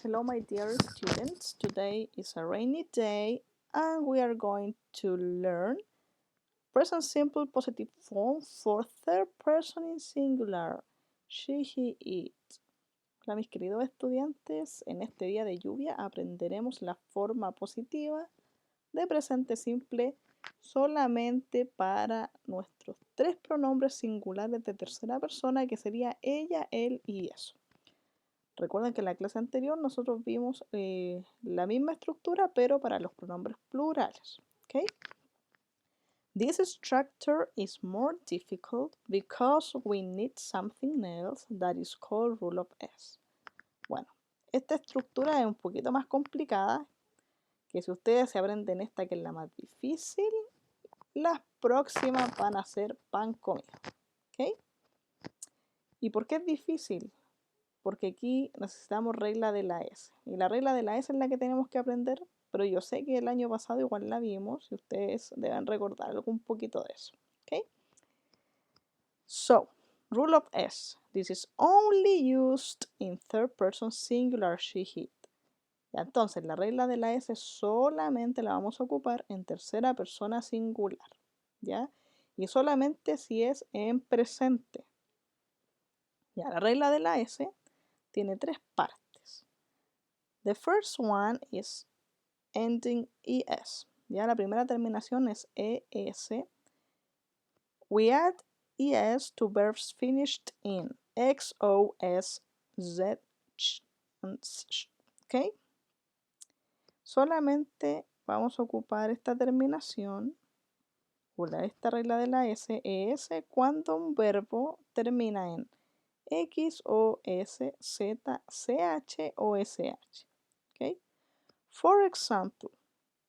Hello my dear students, today is a rainy day and we are going to learn present simple positive form for third person in singular, she, he, it. Hola mis queridos estudiantes, en este día de lluvia aprenderemos la forma positiva de presente simple solamente para nuestros tres pronombres singulares de tercera persona que sería ella, él y eso. Recuerden que en la clase anterior nosotros vimos la misma estructura, pero para los pronombres plurales. ¿Okay? This structure is more difficult because we need something else that is called rule of S. Bueno, esta estructura es un poquito más complicada, que si ustedes se aprenden esta que es la más difícil, las próximas van a ser pan comido. ¿Okay? ¿Y por qué es difícil? Porque aquí necesitamos regla de la S. Y la regla de la S es la que tenemos que aprender, pero yo sé que el año pasado igual la vimos y ustedes deben recordar algún poquito de eso. ¿Okay? So, rule of S. This is only used in third person singular she, he. Entonces, la regla de la S solamente la vamos a ocupar en tercera persona singular. ¿Ya? Y solamente si es en presente. Ya, la regla de la S tiene tres partes. The first one is ending es. Ya la primera terminación es es. We add es to verbs finished in x, o, s, z, ch, and sh. ¿Ok? Solamente vamos a ocupar esta terminación, o esta regla de la s, es cuando un verbo termina en x, o, s, z, ch o sh. ¿Ok? For example,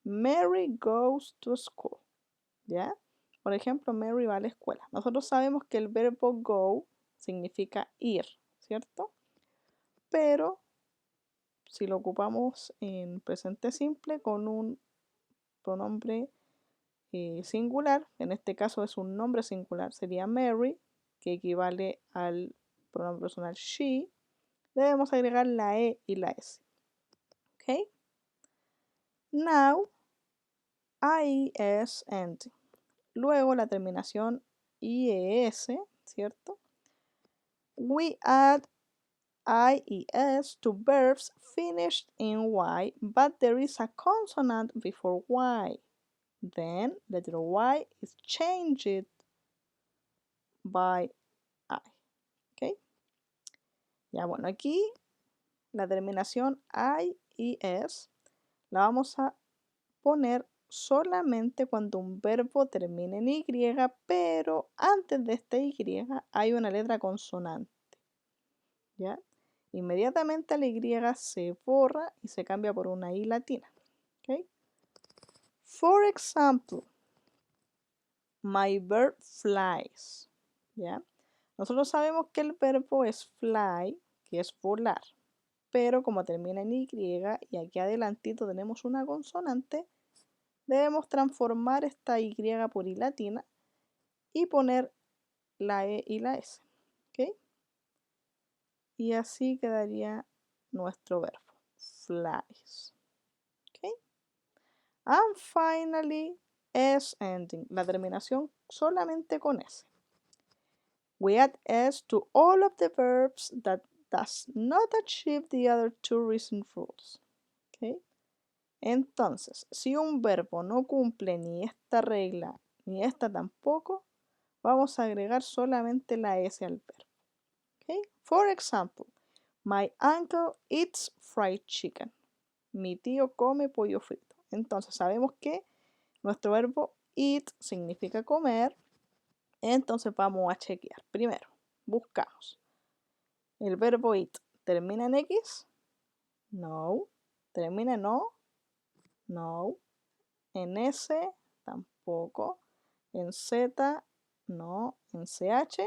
Mary goes to school. ¿Ya? Por ejemplo, Mary va a la escuela. Nosotros sabemos que el verbo go significa ir, ¿cierto? Pero si lo ocupamos en presente simple con un pronombre singular, en este caso es un nombre singular, sería Mary, que equivale al pronombre personal she, debemos agregar la e y la s. ¿Ok? Now, IES ending. Luego la terminación IES, ¿cierto? We add IES to verbs finished in Y, but there is a consonant before Y. Then letter Y is changed by I. ¿Ok? Ya bueno, aquí la terminación IES la vamos a poner solamente cuando un verbo termine en Y, pero antes de esta Y hay una letra consonante. ¿Ya? Inmediatamente la Y se borra y se cambia por una I latina. ¿Okay? For example, my bird flies. ¿Ya? Nosotros sabemos que el verbo es fly, que es volar, pero como termina en Y y aquí adelantito tenemos una consonante, debemos transformar esta Y por I latina y poner la E y la S. ¿Okay? Y así quedaría nuestro verbo, flies. ¿Okay? And finally, S ending, la terminación solamente con S. We add S to all of the verbs that does not achieve the other two recent rules. ¿Okay? Entonces, si un verbo no cumple ni esta regla ni esta tampoco, vamos a agregar solamente la S al verbo. ¿Okay? For example, my uncle eats fried chicken. Mi tío come pollo frito. Entonces sabemos que nuestro verbo eat significa comer. Entonces vamos a chequear. Primero, buscamos. ¿El verbo eat termina en X? No. ¿Termina en O? No. En S tampoco. En Z no. En CH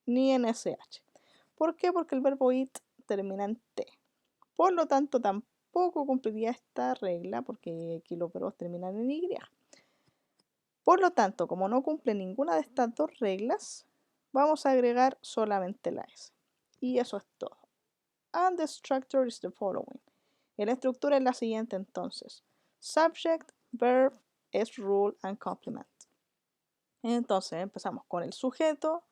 ni en SH. ¿Por qué? Porque el verbo eat termina en T. Por lo tanto, tampoco cumpliría esta regla porque aquí los verbos terminan en Y. Por lo tanto, como no cumple ninguna de estas dos reglas, vamos a agregar solamente la S. Y eso es todo. and the structure is the following. Y la estructura es la siguiente entonces. Subject, verb, S rule and complement. Entonces empezamos con el sujeto,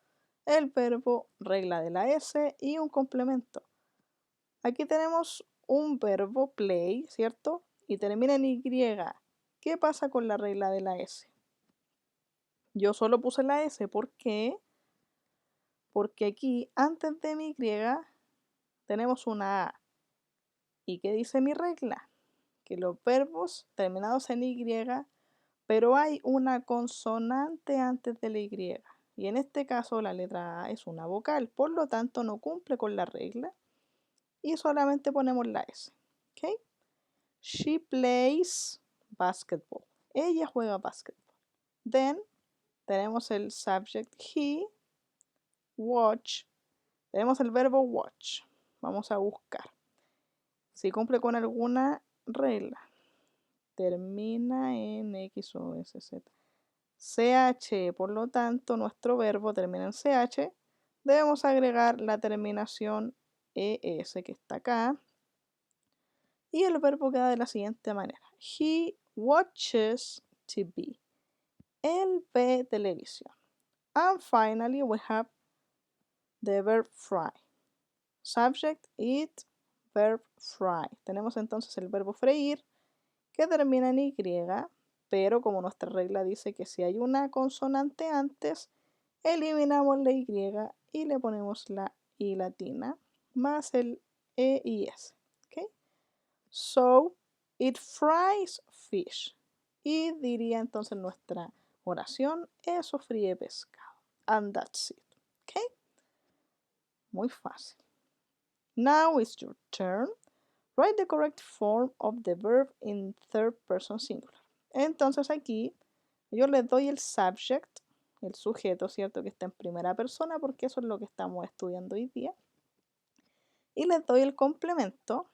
el verbo, regla de la S y un complemento. Aquí tenemos un verbo play, ¿cierto? Y termina en Y. ¿Qué pasa con la regla de la S? Yo solo puse la S, ¿por qué? Porque aquí antes de mi Y tenemos una A. ¿Y qué dice mi regla? Que los verbos terminados en Y, pero hay una consonante antes de la Y. Y en este caso la letra A es una vocal, por lo tanto no cumple con la regla y solamente ponemos la S. ¿Ok? She plays basketball. Ella juega basketball. Then tenemos el subject he, watch. Tenemos el verbo watch. Vamos a buscar si cumple con alguna regla. Termina en X o SZ. CH, por lo tanto, nuestro verbo termina en CH. Debemos agregar la terminación ES que está acá. Y el verbo queda de la siguiente manera. He watches TV. Él ve televisión. And finally, we have the verb fry. Subject, eat, verb fry. Tenemos entonces el verbo freír que termina en Y, pero como nuestra regla dice que si hay una consonante antes, eliminamos la Y y le ponemos la I latina más el E y S. ¿Okay? So, it fries fish. Y diría entonces nuestra oración, eso fríe pescado. And that's it. ¿Okay? Muy fácil. Now it's your turn. Write the correct form of the verb in third person singular. Entonces aquí yo les doy el subject, el sujeto, ¿cierto? Que está en primera persona porque eso es lo que estamos estudiando hoy día. Y les doy el complemento,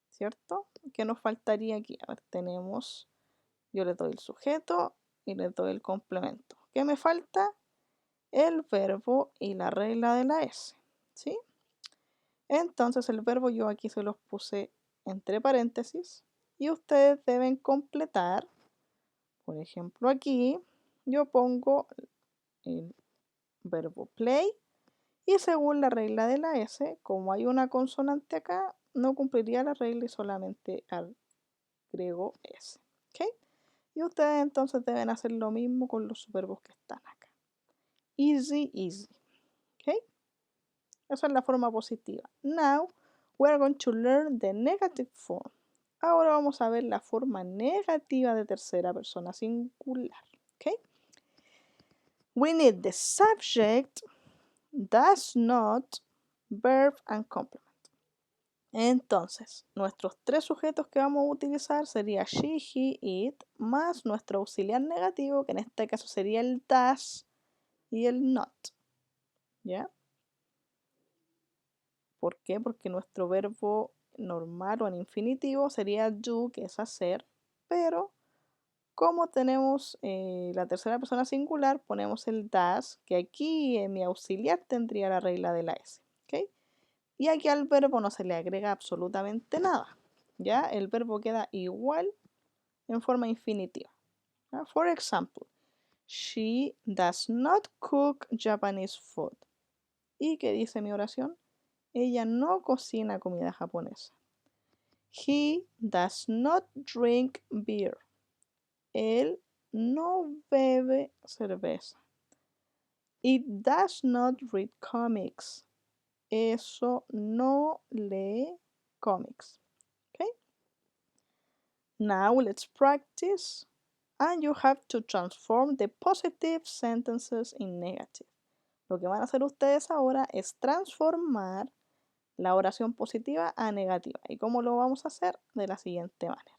¿cierto? ¿Qué nos faltaría aquí? A ver, tenemos, yo les doy el sujeto y les doy el complemento. ¿Qué me falta? El verbo y la regla de la S, ¿sí? Entonces el verbo yo aquí se los puse entre paréntesis y ustedes deben completar. Por ejemplo, aquí yo pongo el verbo play y según la regla de la S, como hay una consonante acá, no cumpliría la regla y solamente agrego S. ¿Ok? Y ustedes entonces deben hacer lo mismo con los verbos que están acá. Easy, easy. ¿Ok? Esa es la forma positiva. Now, we are going to learn the negative form. Ahora vamos a ver la forma negativa de tercera persona singular. ¿Ok? We need the subject, does not, verb and complement. Entonces, nuestros tres sujetos que vamos a utilizar sería she, he, it, más nuestro auxiliar negativo, que en este caso sería el does y el not. ¿Ya? ¿Por qué? Porque nuestro verbo normal o en infinitivo sería do, que es hacer, pero como tenemos la tercera persona singular, ponemos el does, que aquí en mi auxiliar tendría la regla de la S. ¿Okay? Y aquí al verbo no se le agrega absolutamente nada. ¿Ya? El verbo queda igual en forma infinitiva. ¿Ya? For example, she does not cook Japanese food. ¿Y qué dice mi oración? Ella no cocina comida japonesa. He does not drink beer. Él no bebe cerveza. It does not read comics. Eso no lee comics. Okay? Now let's practice. And you have to transform the positive sentences in negative. Lo que van a hacer ustedes ahora es transformar la oración positiva a negativa. ¿Y cómo lo vamos a hacer? De la siguiente manera.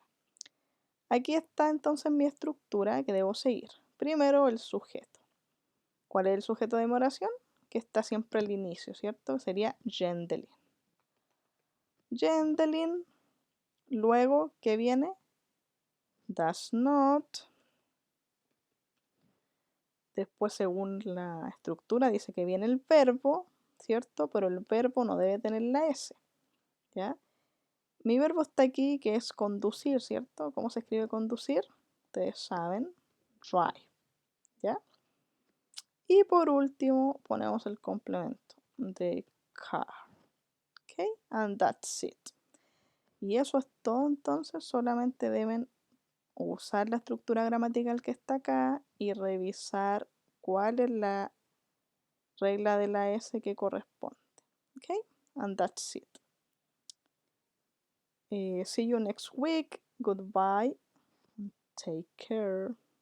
Aquí está entonces mi estructura que debo seguir. Primero el sujeto. ¿Cuál es el sujeto de mi oración? Que está siempre al inicio, ¿cierto? Sería Gwendoline. Gwendoline. Luego, ¿qué viene? Does not. Después, según la estructura, dice que viene el verbo, ¿cierto? Pero el verbo no debe tener la S, ¿ya? Mi verbo está aquí, que es conducir, ¿cierto? ¿Cómo se escribe conducir? Ustedes saben, drive, ¿ya? Y por último, ponemos el complemento de car, ¿ok? And that's it. Y eso es todo, entonces solamente deben usar la estructura gramatical que está acá y revisar cuál es la regla de la S que corresponde. ¿Ok? And that's it. See you next week. Goodbye. Take care.